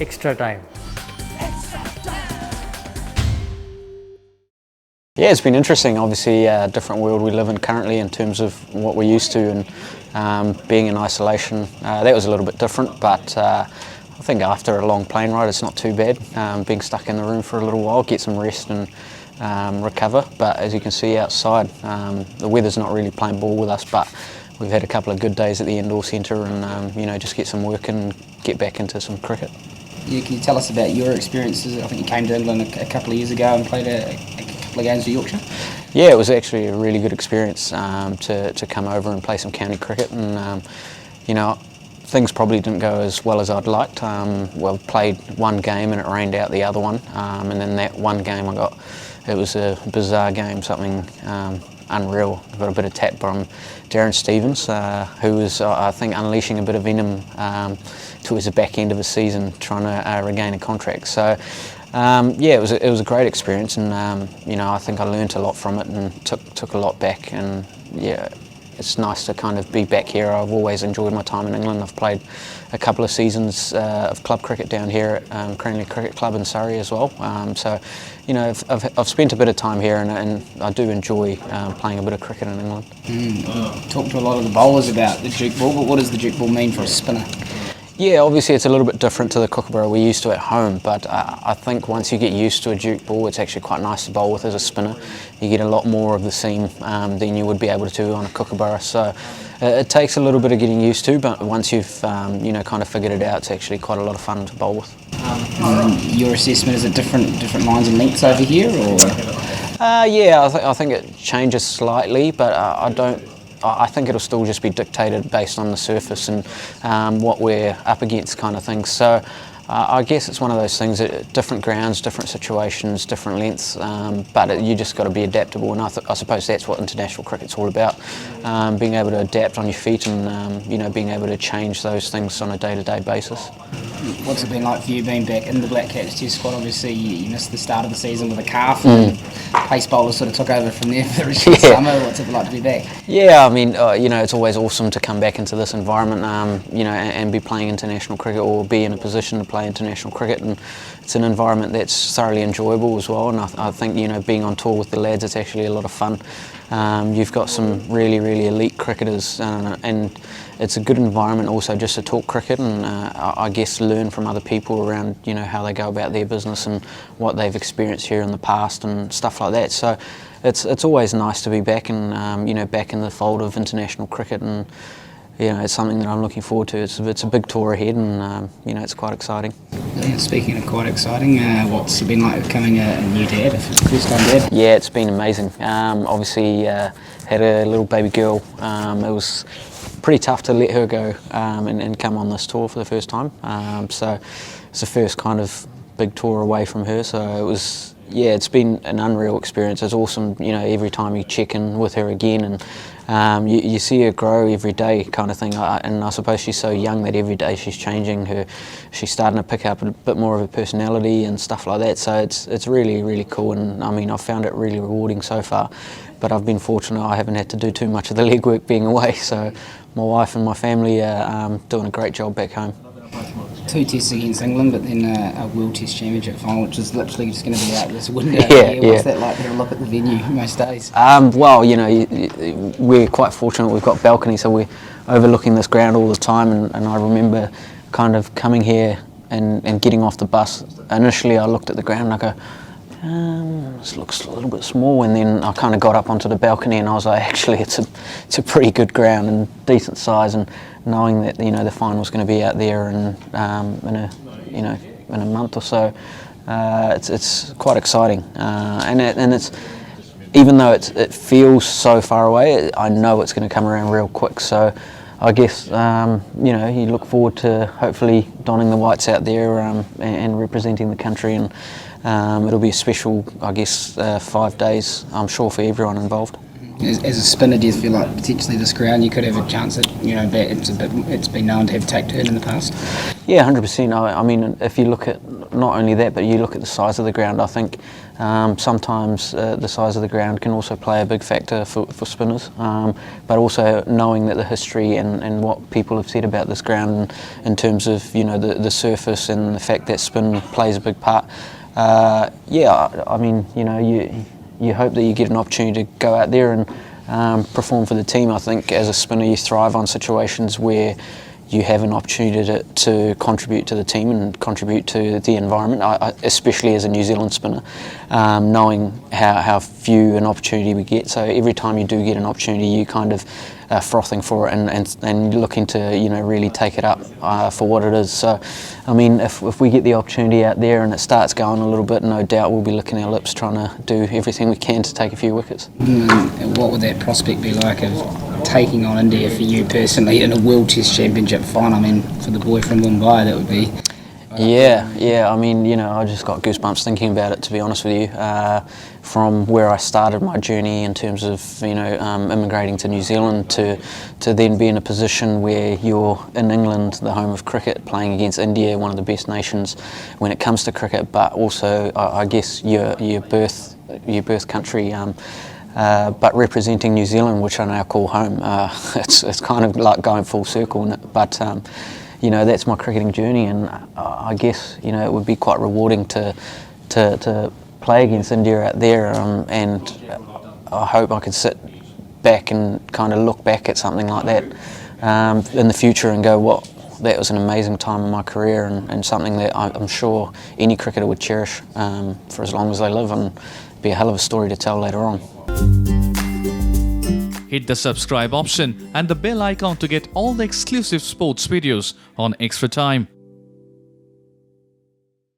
extra time. Yeah, it's been interesting. Obviously, a different world we live in currently in terms of what we're used to, and being in isolation, that was a little bit different. But I think after a long plane ride, it's not too bad. Being stuck in the room for a little while, get some rest and recover. But as you can see outside, the weather's not really playing ball with us. But we've had a couple of good days at the indoor centre, and just get some work and get back into some cricket. Yeah, can you tell us about your experiences? I think you came to England a couple of years ago and played a couple of games for Yorkshire. Yeah, it was actually a really good experience to come over and play some county cricket, and things probably didn't go as well as I'd liked. Well, played one game and it rained out the other one, and then that one game it was a bizarre game, something unreal. I got a bit of tap from Darren Stevens, who was, I think, unleashing a bit of venom towards the back end of the season, trying to regain a contract. So, it was a great experience, and I think I learnt a lot from it and took a lot back. And yeah, it's nice to kind of be back here. I've always enjoyed my time in England. I've played a couple of seasons of club cricket down here at Cranley Cricket Club in Surrey as well. So, I've spent a bit of time here, and I do enjoy playing a bit of cricket in England. Talked to a lot of the bowlers about the Duke ball, but what does the Duke ball mean for a spinner? Yeah, obviously it's a little bit different to the kookaburra we're used to at home, but I think once you get used to a Duke ball, it's actually quite nice to bowl with as a spinner. You get a lot more of the seam than you would be able to on a kookaburra. So it takes a little bit of getting used to, but once you've kind of figured it out, it's actually quite a lot of fun to bowl with. Your assessment, is it different lines and lengths over here, or? I think it changes slightly, but I think it'll still just be dictated based on the surface and what we're up against, kind of thing. So I guess it's one of those things that different grounds, different situations, different lengths, but you just got to be adaptable, and I suppose that's what international cricket's all about, being able to adapt on your feet and being able to change those things on a day-to-day basis. What's it been like for you being back in the BlackCaps Test squad? Obviously you missed the start of the season with a calf, and pace bowlers sort of took over from there for the rest of the summer. What's it like to be back? Yeah, I mean, it's always awesome to come back into this environment, and be playing international cricket, or be in a position to play international cricket, and it's an environment that's thoroughly enjoyable as well. And I think being on tour with the lads, it's actually a lot of fun. You've got some really, really elite cricketers, and it's a good environment also just to talk cricket and I guess learn from other people around how they go about their business and what they've experienced here in the past and stuff like that. So it's always nice to be back and back in the fold of international cricket, and it's something that I'm looking forward to. It's a big tour ahead, and it's quite exciting. Speaking of quite exciting, what's it been like becoming a new dad, first time dad? Yeah, it's been amazing. Obviously had a little baby girl. It was pretty tough to let her go and come on this tour for the first time. So it's the first kind of big tour away from her. So it was, it's been an unreal experience. It's awesome, every time you check in with her again, and you see her grow every day, kind of thing. And I suppose she's so young that every day she's changing. She's starting to pick up a bit more of her personality and stuff like that. So it's really, really cool. And I mean, I've found it really rewarding so far. But I've been fortunate. I haven't had to do too much of the legwork being away. So my wife and my family are doing a great job back home. 2 tests against England, but then a World Test Championship final, which is literally just going to be out this window. What's that like to look at the venue most days? Well, we're quite fortunate. We've got balcony, so we're overlooking this ground all the time. And I remember kind of coming here and getting off the bus. Initially, I looked at the ground and I go, this looks a little bit small, and then I kind of got up onto the balcony and I was like, actually it's a pretty good ground and decent size, and knowing that the final's going to be out there in a month or so, it's quite exciting, and it's, even though it feels so far away, I know it's going to come around real quick. So I guess you look forward to hopefully donning the whites out there and representing the country, and it'll be a special, I guess, 5 days, I'm sure, for everyone involved. As a spinner, do you feel like potentially this ground you could have a chance at, it's been known to have take turn in the past? Yeah, 100%. I mean, if you look at not only that, but you look at the size of the ground, I think sometimes the size of the ground can also play a big factor for spinners. But also knowing that the history and what people have said about this ground in terms of, the surface and the fact that spin plays a big part. I mean, you hope that you get an opportunity to go out there and perform for the team. I think as a spinner you thrive on situations where you have an opportunity to contribute to the team and contribute to the environment, especially as a New Zealand spinner, knowing how few an opportunity we get. So every time you do get an opportunity, you kind of frothing for it and looking to really take it up for what it is. So I mean, if we get the opportunity out there and it starts going a little bit, no doubt we'll be licking our lips trying to do everything we can to take a few wickets. And what would that prospect be like of taking on India for you personally in a World Test Championship final? I mean, for the boy from Mumbai, that would be... Yeah. I mean, I just got goosebumps thinking about it, to be honest with you. From where I started my journey in terms of, immigrating to New Zealand to then be in a position where you're in England, the home of cricket, playing against India, one of the best nations when it comes to cricket, but also, I guess, your birth country. But representing New Zealand, which I now call home, it's kind of like going full circle. But that's my cricketing journey, and I guess it would be quite rewarding to play against India out there, and I hope I could sit back and kind of look back at something like that in the future and go, "Well, that was an amazing time in my career," and something that I'm sure any cricketer would cherish for as long as they live, and be a hell of a story to tell later on. Hit the subscribe option and the bell icon to get all the exclusive sports videos on Extra Time.